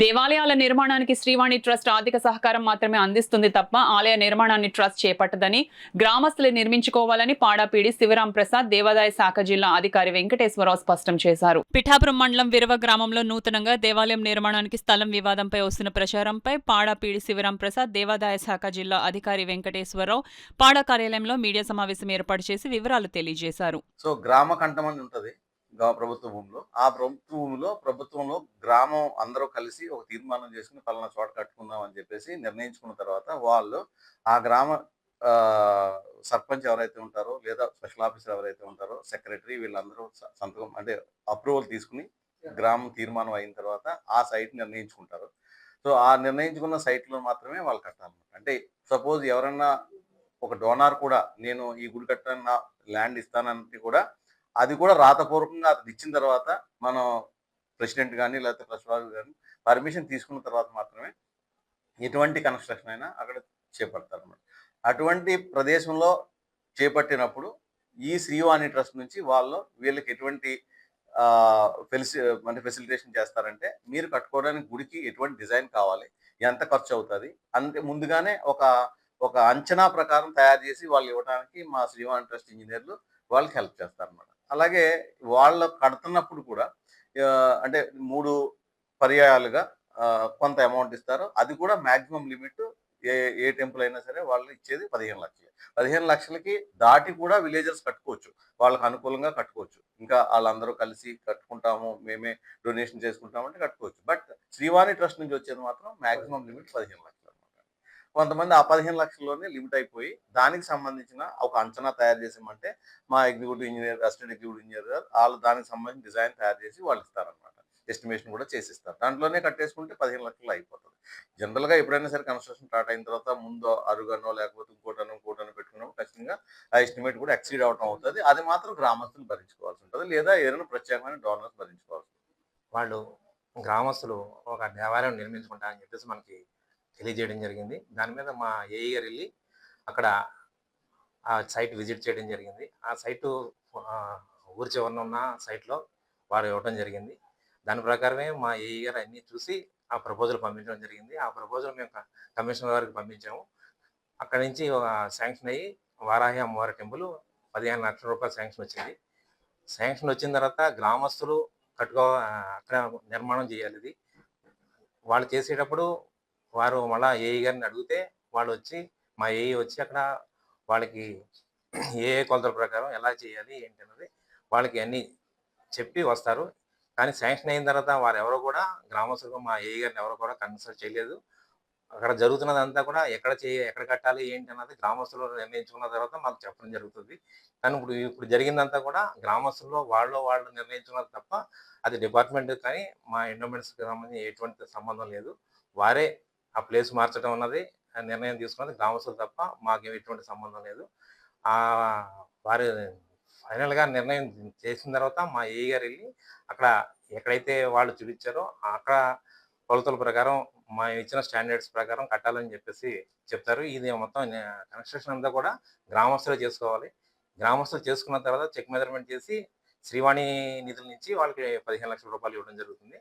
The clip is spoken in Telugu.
దేవాలయాల నిర్మాణానికి శ్రీవాణి ట్రస్ట్ ఆర్థిక సహకారం మాత్రమే అందిస్తుంది తప్ప ఆలయ నిర్మాణాన్ని ట్రస్ట్ చేపట్టదని, గ్రామస్తులు నిర్మించుకోవాలని పాడాపీడి శివరాం ప్రసాద్ దేవాదాయ శాఖ జిల్లా అధికారి వెంకటేశ్వరరావు స్పష్టం చేశారు. పిఠాపురం మండలం విరవ గ్రామంలో నూతనంగా దేవాలయం నిర్మాణానికి స్థలం వివాదంపై వస్తున్న ప్రచారంపై పాడాపీడి శివరాం ప్రసాద్ దేవాదాయ శాఖ జిల్లా అధికారి వెంకటేశ్వరరావు పాడా కార్యాలయంలో మీడియా సమావేశం ఏర్పాటు చేసి వివరాలు తెలియజేశారు. సో గ్రామ కంటమని ఉంటది ప్రభుత్వ భూమిలో. ఆ ప్రభుత్వంలో గ్రామం అందరూ కలిసి ఒక తీర్మానం చేసుకుని పలానా చోట కట్టుకుందాం అని చెప్పేసి నిర్ణయించుకున్న తర్వాత వాళ్ళు ఆ గ్రామ సర్పంచ్ ఎవరైతే ఉంటారో లేదా స్పెషల్ ఆఫీసర్ ఎవరైతే ఉంటారో సెక్రటరీ వీళ్ళందరూ సంతకం అంటే అప్రూవల్ తీసుకుని గ్రామం తీర్మానం అయిన తర్వాత ఆ సైట్ నిర్ణయించుకుంటారు. సో ఆ నిర్ణయించుకున్న సైట్లో మాత్రమే వాళ్ళు కట్టాలన్నమాట. అంటే సపోజ్ ఎవరన్నా ఒక డోనార్ కూడా నేను ఈ గుడి కట్టడానికి నా ల్యాండ్ ఇస్తానంటే కూడా అది కూడా రాతపూర్వకంగా అతను ఇచ్చిన తర్వాత మనం ప్రెసిడెంట్ కానీ లేకపోతే ప్రెసిడెంట్ కానీ పర్మిషన్ తీసుకున్న తర్వాత మాత్రమే ఎటువంటి కన్స్ట్రక్షన్ అయినా అక్కడ చేపడతారు అన్నమాట. అటువంటి ప్రదేశంలో చేపట్టినప్పుడు ఈ శ్రీవాణి ట్రస్ట్ నుంచి వీళ్ళకి ఎటువంటి ఫెసిలిటేషన్ చేస్తారంటే మీరు కట్టుకోవడానికి గుడికి ఎటువంటి డిజైన్ కావాలి, ఎంత ఖర్చు అవుతుంది అంటే ముందుగానే ఒక అంచనా ప్రకారం తయారు చేసి వాళ్ళు ఇవ్వడానికి మా శ్రీవాణి ట్రస్ట్ ఇంజనీర్లు వాళ్ళకి హెల్ప్ చేస్తారన్నమాట. అలాగే వాళ్ళు కడుతున్నప్పుడు కూడా అంటే 3 పర్యాయాలుగా కొంత అమౌంట్ ఇస్తారు. అది కూడా మ్యాక్సిమం లిమిట్ ఏ టెంపుల్ అయినా సరే వాళ్ళు ఇచ్చేది 15 లక్షలు. 15 లక్షలకి దాటి కూడా విలేజర్స్ కట్టుకోవచ్చు, వాళ్ళకి అనుకూలంగా కట్టుకోవచ్చు. ఇంకా వాళ్ళందరూ కలిసి కట్టుకుంటాము, మేమే డొనేషన్ చేసుకుంటామంటే కట్టుకోవచ్చు. బట్ శ్రీవాణి ట్రస్ట్ నుంచి వచ్చేది మాత్రం మ్యాక్సిమం లిమిట్ 15 లక్షలు. కొంతమంది ఆ 15 లక్షల్లోనే లిమిట్ అయిపోయి దానికి సంబంధించిన ఒక అంచనా తయారు చేసామంటే మా executive engineer, assistant executive engineer గారు వాళ్ళు దానికి సంబంధించిన డిజైన్ తయారు చేసి వాళ్ళు ఇస్తారనమాట. ఎస్టిమేషన్ కూడా చేసిస్తారు. దాంట్లోనే కట్టేసుకుంటే 15 లక్షలు అయిపోతుంది. జనరల్గా ఎప్పుడైనా సరే కన్స్ట్రక్షన్ స్టార్ట్ అయిన తర్వాత ముందు అరుగనో లేకపోతే ఇంకోటనో పెట్టుకున్నప్పుడు ఖచ్చితంగా ఆ ఎస్టిమేట్ కూడా ఎక్సీడ్ అవడం అవుతుంది. అది మాత్రం గ్రామస్తులు భరించుకోవాల్సి ఉంటుంది, లేదా ఏదైనా ప్రత్యేకమైన డోనర్స్ భరించుకోవాల్సి ఉంటుంది. వాళ్ళు గ్రామస్తులు ఒక దేవాలయం నిర్మించుకుంటారని చెప్పేసి మనకి తెలియజేయడం జరిగింది. దాని మీద మా ఏఈ గారు వెళ్ళి అక్కడ ఆ సైట్ విజిట్ చేయడం జరిగింది. ఆ సైటు ఊరి చివరన ఉన్న సైట్లో వారు ఇవ్వడం జరిగింది. దాని ప్రకారమే మా ఏఈ గారు అన్నీ చూసి ఆ ప్రపోజల్ పంపించడం జరిగింది. ఆ ప్రపోజల్ మేము కమిషనర్ గారికి పంపించాము. అక్కడి నుంచి శాంక్షన్ అయ్యి వారాహి అమ్మవారి టెంపుల్ 15 లక్షల రూపాయలు శాంక్షన్ వచ్చింది. శాంక్షన్ వచ్చిన తర్వాత గ్రామస్తులు అక్కడ నిర్మాణం చేయాలి. ఇది వాళ్ళు చేసేటప్పుడు వారు మళ్ళీ ఏఈ గారిని అడిగితే మా ఏఈ వచ్చి అక్కడ వాళ్ళకి ఏ కొలతల ప్రకారం ఎలా చేయాలి ఏంటి అన్నది వాళ్ళకి అన్నీ చెప్పి వస్తారు. కానీ శాంక్షన్ అయిన తర్వాత వారెవరో కూడా గ్రామస్తులు మా ఏఈ గారిని ఎవరో కూడా కన్సల్ట్ చేయలేదు. అక్కడ జరుగుతున్నదంతా కూడా ఎక్కడ కట్టాలి ఏంటి అన్నది గ్రామస్తులు నిర్ణయించుకున్న తర్వాత మాకు చెప్పడం జరుగుతుంది. కానీ ఇప్పుడు జరిగిందంతా కూడా గ్రామస్తుల్లో వాళ్ళు నిర్ణయించుకున్నది తప్ప అది డిపార్ట్మెంట్ కానీ మా ఎండోమెంట్స్కి సంబంధించి ఎటువంటి సంబంధం లేదు. వారే ఆ ప్లేస్ మార్చడం అన్నది నిర్ణయం తీసుకున్నది గ్రామస్తులు తప్ప మాకేమి ఎటువంటి సంబంధం లేదు. వారు ఫైనల్గా నిర్ణయం చేసిన తర్వాత మా ఏఈ గారు వెళ్ళి అక్కడ ఎక్కడైతే వాళ్ళు చూపించారో అక్కడ కొలతల ప్రకారం మా ఇచ్చిన స్టాండర్డ్స్ ప్రకారం కట్టాలని చెప్పేసి చెప్తారు. ఇది మొత్తం కన్స్ట్రక్షన్ అంతా కూడా గ్రామస్తులే చేసుకోవాలి. గ్రామస్తులు చేసుకున్న తర్వాత చెక్ మెజర్మెంట్ చేసి శ్రీవాణి నిధుల నుంచి వాళ్ళకి 15 లక్షల రూపాయలు ఇవ్వడం జరుగుతుంది.